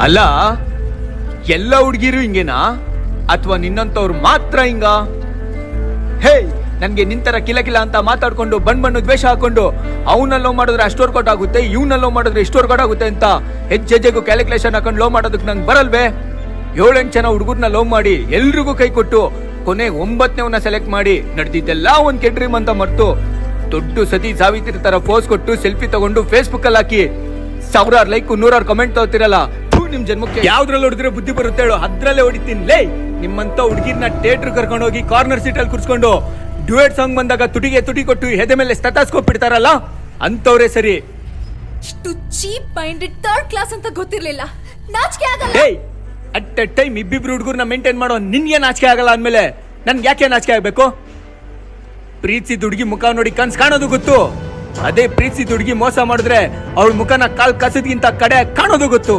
ಅಲ್ಲ, ಎಲ್ಲ ಹುಡುಗಿರು ಹಿಂಗೇನಾ ಅಥವಾ ನಿನ್ನಂತವ್ರು ಮಾತ್ರ ಹಿಂಗ? ಹೇ, ನನ್ಗೆ ನಿಂತರ ಕಿಲ ಕಿಲ ಅಂತ ಮಾತಾಡ್ಕೊಂಡು ಬಣ್ಣು ದ್ವೇಷ ಹಾಕೊಂಡು ಅವನಲ್ಲೋ ಮಾಡಿದ್ರೆ ಅಷ್ಟು ವರ್ಕೌಟ್ ಆಗುತ್ತೆ, ಇವ್ನಲ್ಲೋ ಮಾಡಿದ್ರೆ ಇಷ್ಟು ವರ್ಕೌಟ್ ಆಗುತ್ತೆ ಅಂತ ಹೆಜ್ಜೆಗೂ ಕ್ಯಾಲ್ಕುಲೇಷನ್ ಹಾಕೊಂಡು ಲೋ ಮಾಡೋದಕ್ಕೆ ನಂಗೆ ಬರಲ್ವೇ? 7-8 ಜನ ಹುಡುಗರ್ನ ಲವ್ ಮಾಡಿ ಎಲ್ರಿಗೂ ಕೈ ಕೊಟ್ಟು ಕೊನೆಗೆ 9ನೇವನ್ನ ಸೆಲೆಕ್ಟ್ ಮಾಡಿ ನಡೆದಿದ್ದೆಲ್ಲ ಒಂದ್ ಕೆಡ್ರೀಮ್ ಅಂತ ಮರ್ತು ದೊಡ್ಡ ಸತಿ ಸಾವಿತ್ರಿ ತರ ಪೋಸ್ ಕೊಟ್ಟು ಸೆಲ್ಫಿ ತಗೊಂಡು ಫೇಸ್ಬುಕ್ ಅಲ್ಲಿ ಹಾಕಿ 1000 ಲೈಕ್ 100 ಕಮೆಂಟ್ ತಗೋತಿರಲ್ಲ. ನಿಮ್ ಜನ್ಮಕ್ಕೆ ಯಾವ್ದ್ರಲ್ಲಿ ಹೊಡೆದ್ರೆ ಬುದ್ಧಿ ಬರುತ್ತೆ ಹೇಳು, ಅದ್ರಲ್ಲೇ ಹೊಡಿತೀನಿ ಲೇ. ನಿಮ್ಮಂತ ಹುಡುಗಿರ್ನ ಥಿಯೇಟರ್ ಕರ್ಕೊಂಡು ಹೋಗಿ ಕಾರ್ನರ್ ಸೀಟ್ ಅಲ್ಲಿ ಕುರ್ಸ್ಕೊಂಡು ಡ್ಯೂಯೆಟ್ ಸಾಂಗ್ ಬಂದಾಗ ತುಟಿಗೆ ತುಟಿ ಕೊಟ್ಟು ಹೆದೆ ಮೇಲೆ ಸ್ಟೆಥೋಸ್ಕೋಪ್ ಇಡ್ತಾರಲ್ಲ, ಅಂತವ್ರೆ ಸರಿ. ಇಷ್ಟು ಚೀಪ್ ಮೈಂಡೆಡ್ ಥರ್ಡ್ ಕ್ಲಾಸ್ ಅಂತ ಗೊತ್ತಿರ್ಲಿಲ್ಲ. ನಾಚಿಕೆ ಆಗಲ್ಲ? ಅಟ್ ಎ ಟೈಮ್ ಇಬ್ಬಿಬ್ರು ಹುಡುಗರ್ನ ಮೇಂಟೈನ್ ಮಾಡೋ ನಿನ್ಗೆ ನಾಚಿಕೆ ಆಗಲ್ಲ ಅಂದ್ಮೇಲೆ ನನ್ಗೆ ಯಾಕೆ ನಾಚಿಕೆ ಆಗ್ಬೇಕು? ಪ್ರೀತಿಸಿದ ಹುಡುಗಿ ಮುಖ ನೋಡಿ ಕನ್ಸ್ ಕಾಣೋದು ಗೊತ್ತು, ಅದೇ ಪ್ರೀತಿಸಿದ ಹುಡುಗಿ ಮೋಸ ಮಾಡಿದ್ರೆ ಅವಳ ಮುಖನ ಕಾಲ್ ಕಸದ್ಗಿಂತ ಕಡೆ ಕಾಣೋದು ಗೊತ್ತು.